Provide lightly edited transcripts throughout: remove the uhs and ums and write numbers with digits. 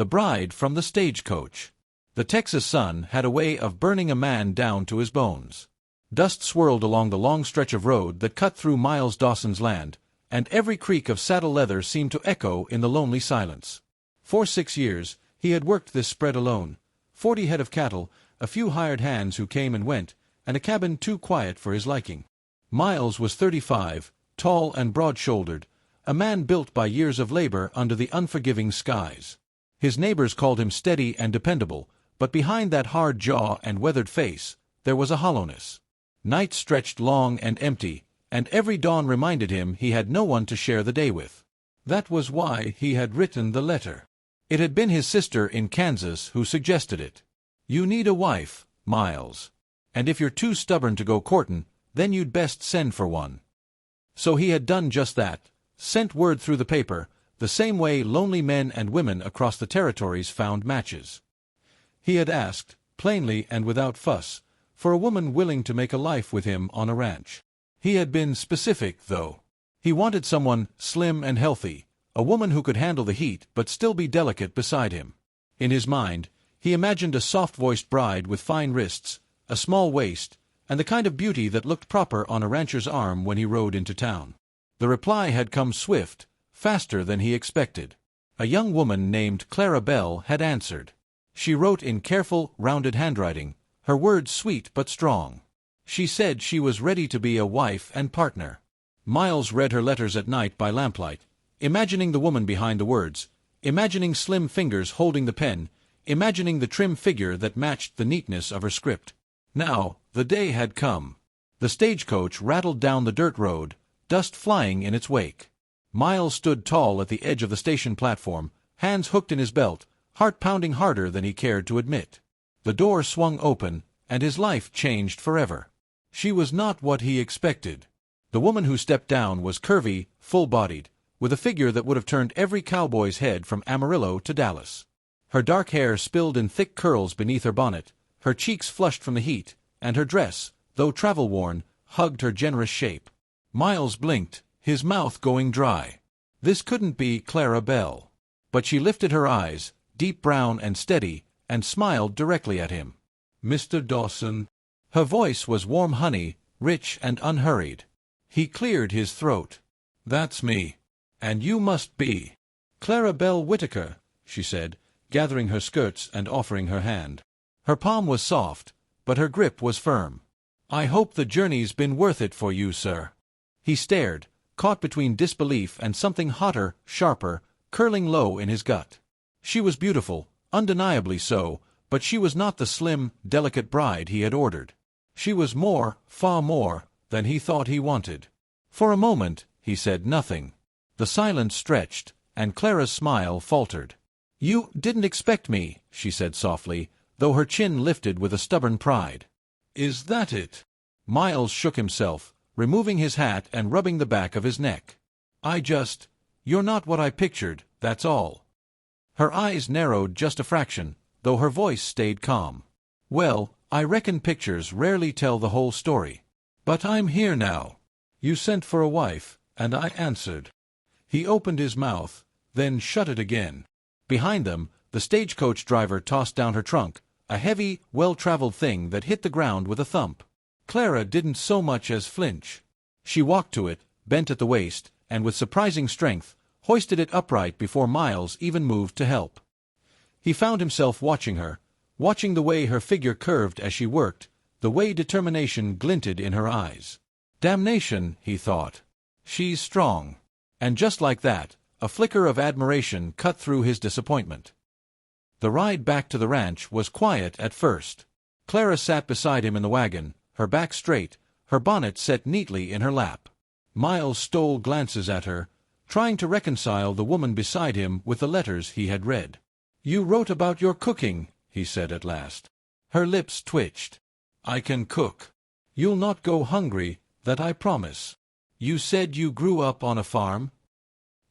The bride from the stagecoach. The Texas sun had a way of burning a man down to his bones. Dust swirled along the long stretch of road that cut through Miles Dawson's land, and every creak of saddle leather seemed to echo in the lonely silence. For 6 years, he had worked this spread alone. 40 head of cattle, a few hired hands who came and went, and a cabin too quiet for his liking. Miles was 35, tall and broad-shouldered, a man built by years of labor under the unforgiving skies. His neighbors called him steady and dependable, but behind that hard jaw and weathered face, there was a hollowness. Nights stretched long and empty, and every dawn reminded him he had no one to share the day with. That was why he had written the letter. It had been his sister in Kansas who suggested it. "You need a wife, Miles. And if you're too stubborn to go courtin', then you'd best send for one." So he had done just that, sent word through the paper, the same way lonely men and women across the territories found matches. He had asked, plainly and without fuss, for a woman willing to make a life with him on a ranch. He had been specific, though. He wanted someone slim and healthy, a woman who could handle the heat but still be delicate beside him. In his mind, he imagined a soft-voiced bride with fine wrists, a small waist, and the kind of beauty that looked proper on a rancher's arm when he rode into town. The reply had come swift, faster than he expected. A young woman named Clara Belle had answered. She wrote in careful, rounded handwriting, her words sweet but strong. She said she was ready to be a wife and partner. Miles read her letters at night by lamplight, imagining the woman behind the words, imagining slim fingers holding the pen, imagining the trim figure that matched the neatness of her script. Now, the day had come. The stagecoach rattled down the dirt road, dust flying in its wake. Miles stood tall at the edge of the station platform, hands hooked in his belt, heart pounding harder than he cared to admit. The door swung open, and his life changed forever. She was not what he expected. The woman who stepped down was curvy, full-bodied, with a figure that would have turned every cowboy's head from Amarillo to Dallas. Her dark hair spilled in thick curls beneath her bonnet, her cheeks flushed from the heat, and her dress, though travel-worn, hugged her generous shape. Miles blinked, his mouth going dry. This couldn't be Clara Belle. But she lifted her eyes, deep brown and steady, and smiled directly at him. "Mr. Dawson." Her voice was warm honey, rich and unhurried. He cleared his throat. "That's me. And you must be Clara Belle Whitaker," she said, gathering her skirts and offering her hand. Her palm was soft, but her grip was firm. "I hope the journey's been worth it for you, sir." He stared, caught between disbelief and something hotter, sharper, curling low in his gut. She was beautiful, undeniably so, but she was not the slim, delicate bride he had ordered. She was more, far more, than he thought he wanted. For a moment, he said nothing. The silence stretched, and Clara's smile faltered. "You didn't expect me," she said softly, though her chin lifted with a stubborn pride. "Is that it?" Miles shook himself, removing his hat and rubbing the back of his neck. You're not what I pictured, that's all." Her eyes narrowed just a fraction, though her voice stayed calm. "Well, I reckon pictures rarely tell the whole story. But I'm here now. You sent for a wife, and I answered." He opened his mouth, then shut it again. Behind them, the stagecoach driver tossed down her trunk, a heavy, well-traveled thing that hit the ground with a thump. Clara didn't so much as flinch. She walked to it, bent at the waist, and with surprising strength, hoisted it upright before Miles even moved to help. He found himself watching her, watching the way her figure curved as she worked, the way determination glinted in her eyes. "Damnation," he thought. "She's strong." And just like that, a flicker of admiration cut through his disappointment. The ride back to the ranch was quiet at first. Clara sat beside him in the wagon, her back straight, her bonnet set neatly in her lap. Miles stole glances at her, trying to reconcile the woman beside him with the letters he had read. "You wrote about your cooking," he said at last. Her lips twitched. "I can cook. You'll not go hungry, that I promise." "You said you grew up on a farm?"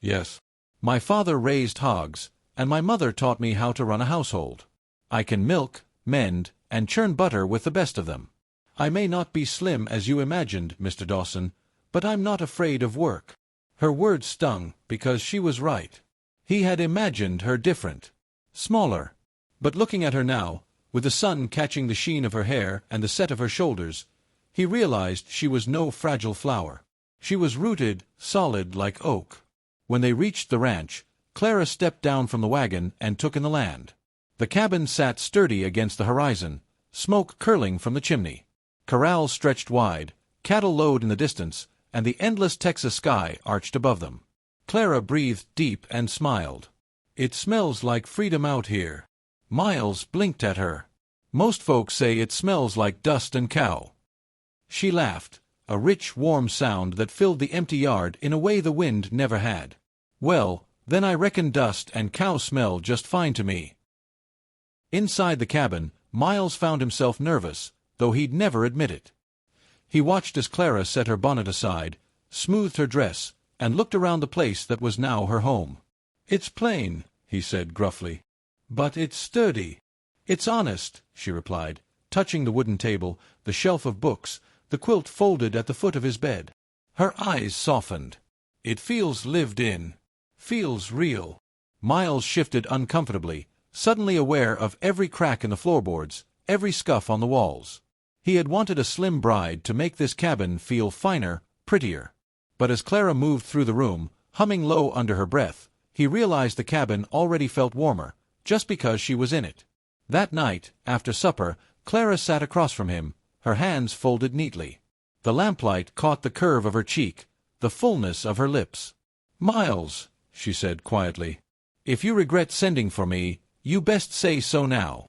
"Yes. My father raised hogs, and my mother taught me how to run a household. I can milk, mend, and churn butter with the best of them. I may not be slim as you imagined, Mr. Dawson, but I'm not afraid of work." Her words stung, because she was right. He had imagined her different. smaller. But looking at her now, with the sun catching the sheen of her hair and the set of her shoulders, he realized she was no fragile flower. She was rooted, solid like oak. When they reached the ranch, Clara stepped down from the wagon and took in the land. The cabin sat sturdy against the horizon, smoke curling from the chimney. Corrals stretched wide, cattle lowed in the distance, and the endless Texas sky arched above them. Clara breathed deep and smiled. "It smells like freedom out here." Miles blinked at her. "Most folks say it smells like dust and cow." She laughed, a rich, warm sound that filled the empty yard in a way the wind never had. "Well, then I reckon dust and cow smell just fine to me." Inside the cabin, Miles found himself nervous, though he'd never admit it. He watched as Clara set her bonnet aside, smoothed her dress, and looked around the place that was now her home. "It's plain," he said gruffly, "but it's sturdy." "It's honest," she replied, touching the wooden table, the shelf of books, the quilt folded at the foot of his bed. Her eyes softened. "It feels lived in. Feels real." Miles shifted uncomfortably, suddenly aware of every crack in the floorboards, every scuff on the walls. He had wanted a slim bride to make this cabin feel finer, prettier. But as Clara moved through the room, humming low under her breath, he realized the cabin already felt warmer, just because she was in it. That night, after supper, Clara sat across from him, her hands folded neatly. The lamplight caught the curve of her cheek, the fullness of her lips. "Miles," she said quietly, "if you regret sending for me, you best say so now."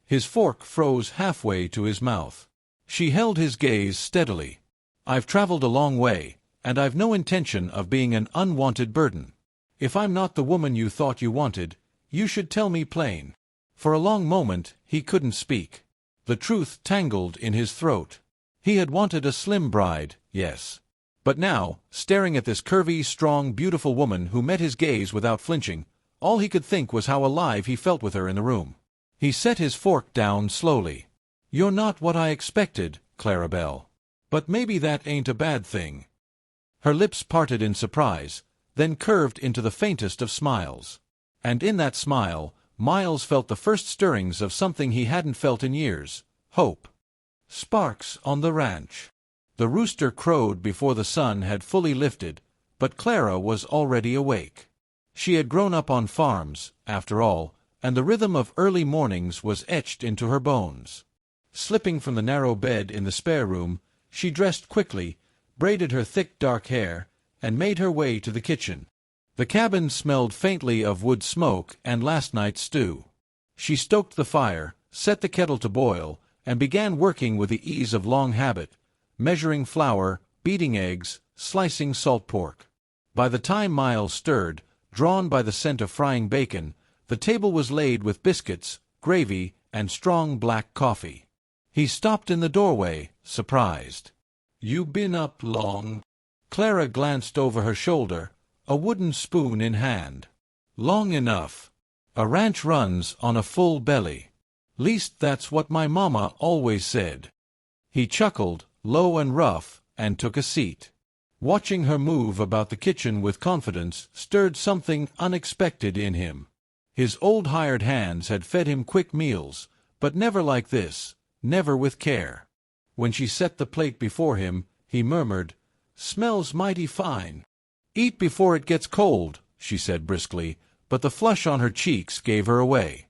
His fork froze halfway to his mouth. She held his gaze steadily. "I've traveled a long way, and I've no intention of being an unwanted burden. If I'm not the woman you thought you wanted, you should tell me plain." For a long moment he couldn't speak. The truth tangled in his throat. He had wanted a slim bride, yes. But now, staring at this curvy, strong, beautiful woman who met his gaze without flinching, all he could think was how alive he felt with her in the room. He set his fork down slowly. "You're not what I expected, Clara Belle. But maybe that ain't a bad thing." Her lips parted in surprise, then curved into the faintest of smiles. And in that smile, Miles felt the first stirrings of something he hadn't felt in years: hope. Sparks on the ranch. The rooster crowed before the sun had fully lifted, but Clara was already awake. She had grown up on farms, after all, and the rhythm of early mornings was etched into her bones. Slipping from the narrow bed in the spare room, she dressed quickly, braided her thick dark hair, and made her way to the kitchen. The cabin smelled faintly of wood smoke and last night's stew. She stoked the fire, set the kettle to boil, and began working with the ease of long habit, measuring flour, beating eggs, slicing salt pork. By the time Miles stirred, drawn by the scent of frying bacon, the table was laid with biscuits, gravy, and strong black coffee. He stopped in the doorway, surprised. "You been up long?" Clara glanced over her shoulder, a wooden spoon in hand. "Long enough. A ranch runs on a full belly. Least that's what my mama always said." He chuckled, low and rough, and took a seat. Watching her move about the kitchen with confidence stirred something unexpected in him. His old hired hands had fed him quick meals, but never like this, never with care. When she set the plate before him, he murmured, "Smells mighty fine." "Eat before it gets cold," she said briskly, but the flush on her cheeks gave her away.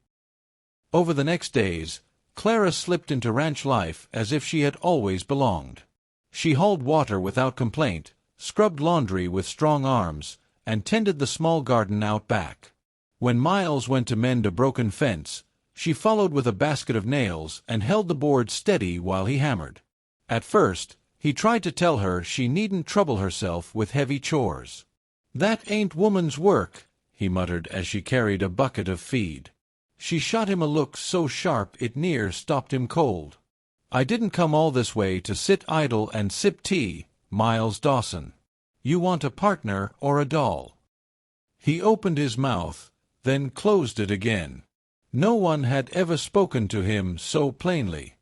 Over the next days, Clara slipped into ranch life as if she had always belonged. She hauled water without complaint, scrubbed laundry with strong arms, and tended the small garden out back. When Miles went to mend a broken fence, she followed with a basket of nails and held the board steady while he hammered. At first, he tried to tell her she needn't trouble herself with heavy chores. "That ain't woman's work," he muttered as she carried a bucket of feed. She shot him a look so sharp it near stopped him cold. "I didn't come all this way to sit idle and sip tea, Miles Dawson. You want a partner or a doll?" He opened his mouth, then closed it again. No one had ever spoken to him so plainly,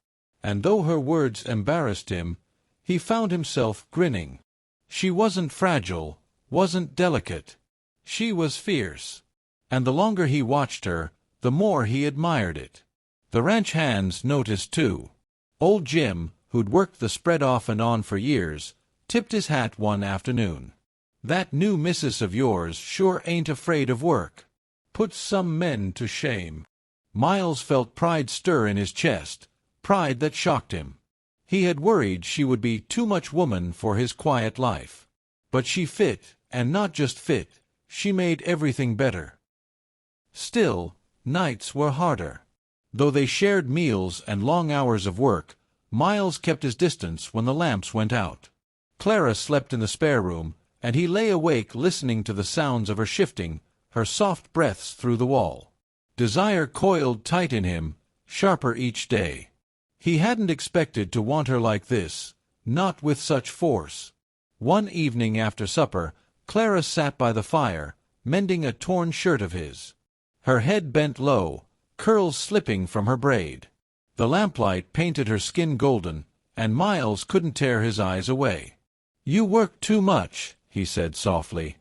and though her words embarrassed him, he found himself grinning. She wasn't fragile, wasn't delicate. She was fierce. And the longer he watched her, the more he admired it. The ranch hands noticed too. Old Jim, who'd worked the spread off and on for years, tipped his hat one afternoon. "That new missus of yours sure ain't afraid of work. Puts some men to shame." Miles felt pride stir in his chest, pride that shocked him. He had worried she would be too much woman for his quiet life. But she fit, and not just fit, she made everything better. Still, nights were harder. Though they shared meals and long hours of work, Miles kept his distance when the lamps went out. Clara slept in the spare room, and he lay awake listening to the sounds of her shifting, her soft breaths through the wall. Desire coiled tight in him, sharper each day. He hadn't expected to want her like this, not with such force. One evening after supper, Clara sat by the fire, mending a torn shirt of his. Her head bent low, curls slipping from her braid. The lamplight painted her skin golden, and Miles couldn't tear his eyes away. "You work too much," he said softly.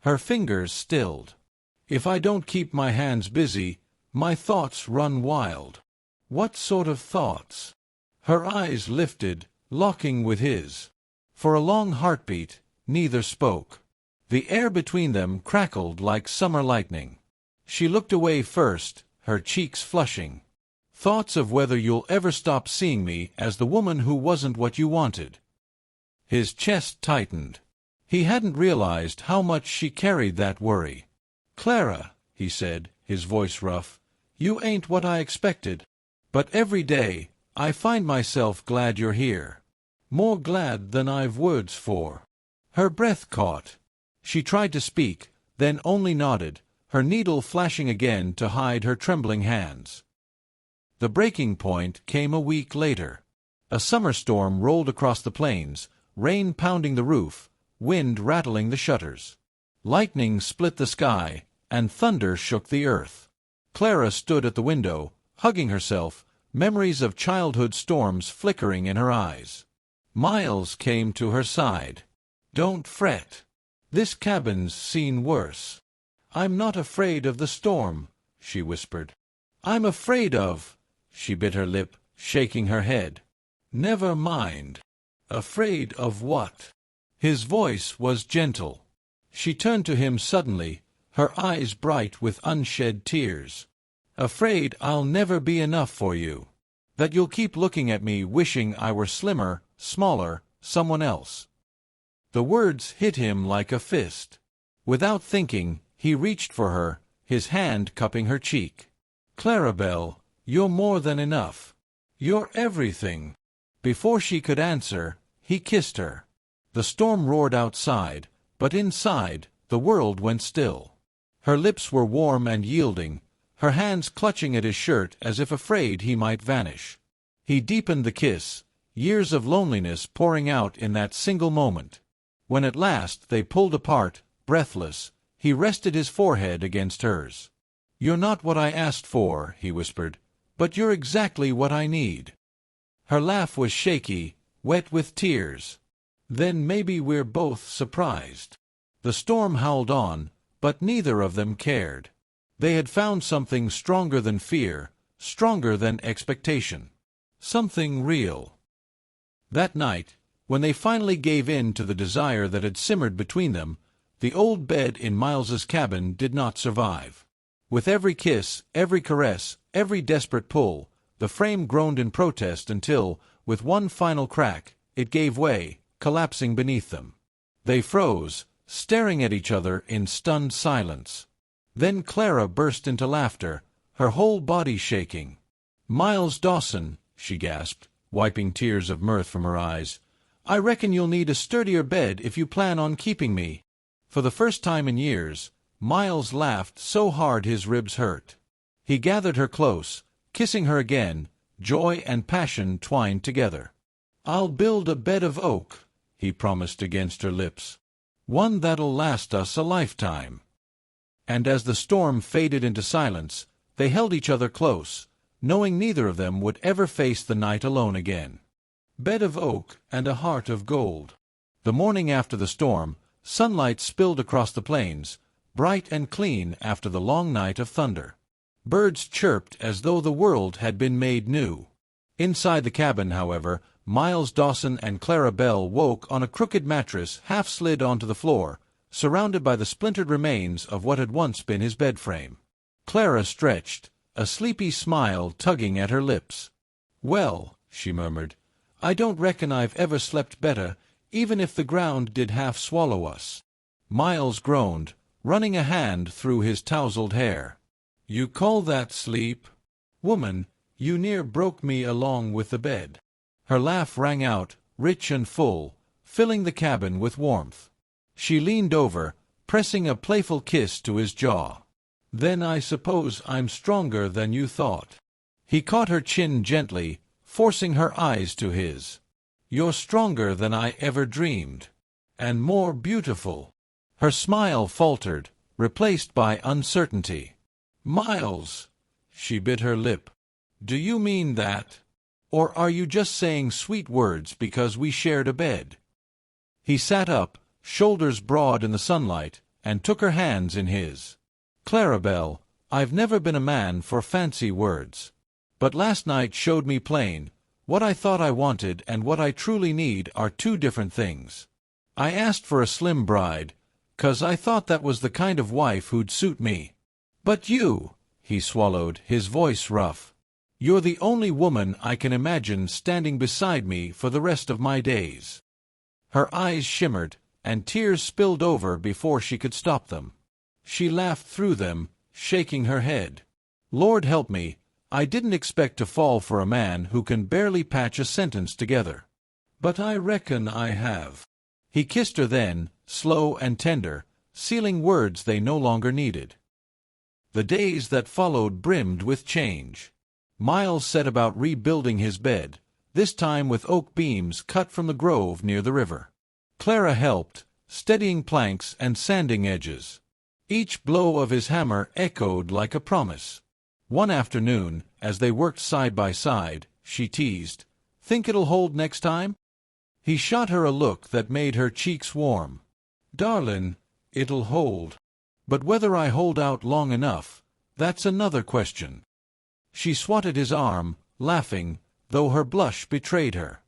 Her fingers stilled. "If I don't keep my hands busy, my thoughts run wild." "What sort of thoughts?" Her eyes lifted, locking with his. For a long heartbeat, neither spoke. The air between them crackled like summer lightning. She looked away first, her cheeks flushing. "Thoughts of whether you'll ever stop seeing me as the woman who wasn't what you wanted." His chest tightened. He hadn't realized how much she carried that worry. "Clara," he said, his voice rough, "you ain't what I expected. But every day, I find myself glad you're here. More glad than I've words for." Her breath caught. She tried to speak, then only nodded, her needle flashing again to hide her trembling hands. The breaking point came a week later. A summer storm rolled across the plains, rain pounding the roof, wind rattling the shutters. Lightning split the sky, and thunder shook the earth. Clara stood at the window, hugging herself, memories of childhood storms flickering in her eyes. Miles came to her side. "Don't fret. This cabin's seen worse." "I'm not afraid of the storm," she whispered. "I'm afraid of—" She bit her lip, shaking her head. "Never mind." "Afraid of what?" His voice was gentle. She turned to him suddenly, her eyes bright with unshed tears. "Afraid I'll never be enough for you. That you'll keep looking at me wishing I were slimmer, smaller, someone else." The words hit him like a fist. Without thinking, he reached for her, his hand cupping her cheek. "Clara Belle, you're more than enough. You're everything." Before she could answer, he kissed her. The storm roared outside, but inside, the world went still. Her lips were warm and yielding, her hands clutching at his shirt as if afraid he might vanish. He deepened the kiss, years of loneliness pouring out in that single moment. When at last they pulled apart, breathless, he rested his forehead against hers. "You're not what I asked for," he whispered, "but you're exactly what I need." Her laugh was shaky, wet with tears. "Then maybe we're both surprised." The storm howled on, but neither of them cared. They had found something stronger than fear, stronger than expectation. Something real. That night, when they finally gave in to the desire that had simmered between them, the old bed in Miles's cabin did not survive. With every kiss, every caress, every desperate pull, the frame groaned in protest until, with one final crack, it gave way, collapsing beneath them. They froze, staring at each other in stunned silence. Then Clara burst into laughter, her whole body shaking. "Miles Dawson," she gasped, wiping tears of mirth from her eyes, "I reckon you'll need a sturdier bed if you plan on keeping me." For the first time in years, Miles laughed so hard his ribs hurt. He gathered her close, kissing her again, joy and passion twined together. "I'll build a bed of oak," he promised against her lips. "One that'll last us a lifetime." And as the storm faded into silence, they held each other close, knowing neither of them would ever face the night alone again. Bed of oak and a heart of gold. The morning after the storm, sunlight spilled across the plains, bright and clean after the long night of thunder. Birds chirped as though the world had been made new. Inside the cabin, however, Miles Dawson and Clara Belle woke on a crooked mattress half slid onto the floor, surrounded by the splintered remains of what had once been his bed frame. Clara stretched, a sleepy smile tugging at her lips. "Well," she murmured, "I don't reckon I've ever slept better, even if the ground did half swallow us." Miles groaned, running a hand through his tousled hair. "You call that sleep? Woman, you near broke me along with the bed." Her laugh rang out, rich and full, filling the cabin with warmth. She leaned over, pressing a playful kiss to his jaw. "Then I suppose I'm stronger than you thought." He caught her chin gently, forcing her eyes to his. "You're stronger than I ever dreamed. And more beautiful." Her smile faltered, replaced by uncertainty. "Miles!" She bit her lip. "Do you mean that? Or are you just saying sweet words because we shared a bed?" He sat up, shoulders broad in the sunlight, and took her hands in his. "Clara Belle, I've never been a man for fancy words. But last night showed me plain, what I thought I wanted and what I truly need are two different things. I asked for a slim bride, 'cause I thought that was the kind of wife who'd suit me. But you," he swallowed, his voice rough, "you're the only woman I can imagine standing beside me for the rest of my days." Her eyes shimmered, and tears spilled over before she could stop them. She laughed through them, shaking her head. "Lord help me, I didn't expect to fall for a man who can barely patch a sentence together. But I reckon I have." He kissed her then, slow and tender, sealing words they no longer needed. The days that followed brimmed with change. Miles set about rebuilding his bed, this time with oak beams cut from the grove near the river. Clara helped, steadying planks and sanding edges. Each blow of his hammer echoed like a promise. One afternoon, as they worked side by side, she teased, "Think it'll hold next time?" He shot her a look that made her cheeks warm. "Darlin', it'll hold. But whether I hold out long enough, that's another question." She swatted his arm, laughing, though her blush betrayed her.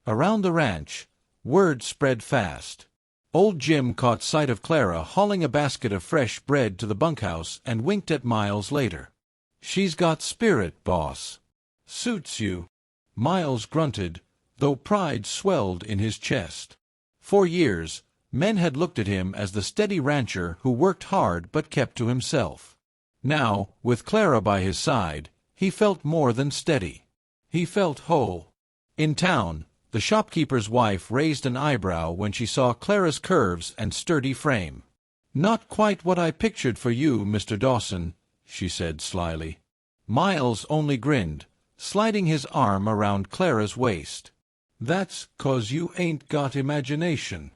Around the ranch, word spread fast. Old Jim caught sight of Clara hauling a basket of fresh bread to the bunkhouse and winked at Miles later. "She's got spirit, boss." "Suits you." Miles grunted, though pride swelled in his chest. For years, men had looked at him as the steady rancher who worked hard but kept to himself. Now, with Clara by his side, he felt more than steady. He felt whole. In town, the shopkeeper's wife raised an eyebrow when she saw Clara's curves and sturdy frame. "Not quite what I pictured for you, Mr. Dawson," she said slyly. Miles only grinned, sliding his arm around Clara's waist. "That's 'cause you ain't got imagination.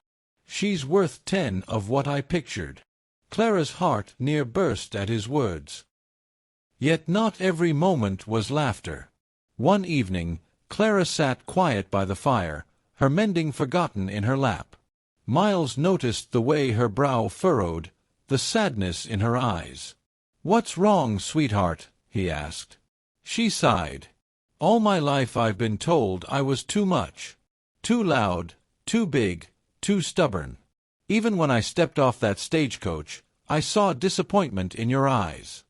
She's worth 10 of what I pictured." Clara's heart near burst at his words. Yet not every moment was laughter. One evening, Clara sat quiet by the fire, her mending forgotten in her lap. Miles noticed the way her brow furrowed, the sadness in her eyes. "What's wrong, sweetheart?" he asked. She sighed. "All my life I've been told I was too much. Too loud, too big, too stubborn. Even when I stepped off that stagecoach, I saw disappointment in your eyes.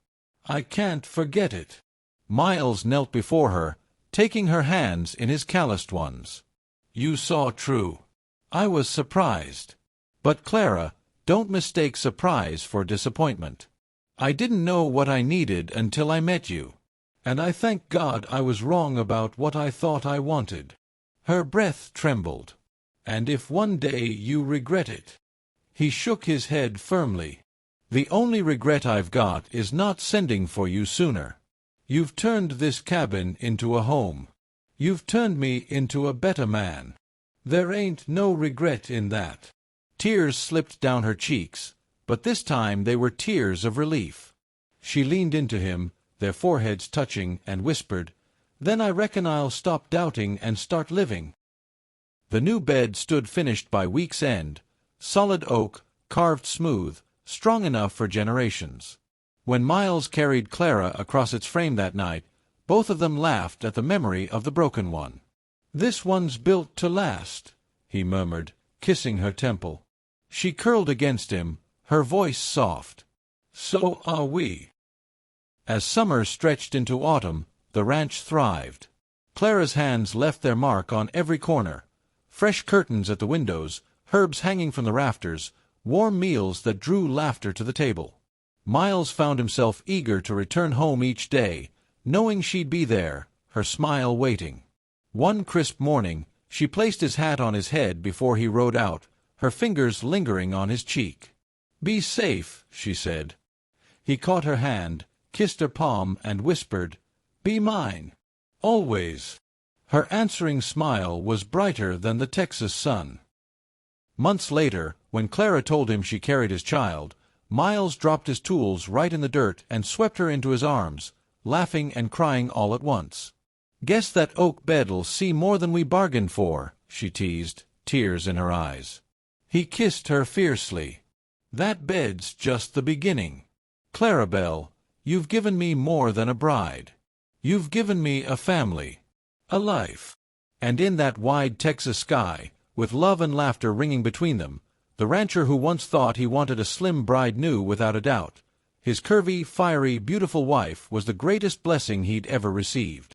I can't forget it." Miles knelt before her, taking her hands in his calloused ones. "You saw true. I was surprised. But Clara, don't mistake surprise for disappointment. I didn't know what I needed until I met you. And I thank God I was wrong about what I thought I wanted." Her breath trembled. "And if one day you regret it—" He shook his head firmly. "The only regret I've got is not sending for you sooner. You've turned this cabin into a home. You've turned me into a better man. There ain't no regret in that." Tears slipped down her cheeks, but this time they were tears of relief. She leaned into him, their foreheads touching, and whispered, "Then I reckon I'll stop doubting and start living." The new bed stood finished by week's end, solid oak, carved smooth, strong enough for generations. When Miles carried Clara across its frame that night, both of them laughed at the memory of the broken one. "This one's built to last," he murmured, kissing her temple. She curled against him, her voice soft. "So are we." As summer stretched into autumn, the ranch thrived. Clara's hands left their mark on every corner. Fresh curtains at the windows, herbs hanging from the rafters, warm meals that drew laughter to the table. Miles found himself eager to return home each day, knowing she'd be there, her smile waiting. One crisp morning, she placed his hat on his head before he rode out, her fingers lingering on his cheek. "Be safe," she said. He caught her hand, kissed her palm, and whispered, "Be mine. Always." Her answering smile was brighter than the Texas sun. Months later, when Clara told him she carried his child, Miles dropped his tools right in the dirt and swept her into his arms, laughing and crying all at once. "Guess that oak bed'll see more than we bargained for," she teased, tears in her eyes. He kissed her fiercely. "That bed's just the beginning. Clara Belle, you've given me more than a bride. You've given me a family, a life." And in that wide Texas sky, with love and laughter ringing between them, the rancher who once thought he wanted a slim bride knew without a doubt. His curvy, fiery, beautiful wife was the greatest blessing he'd ever received.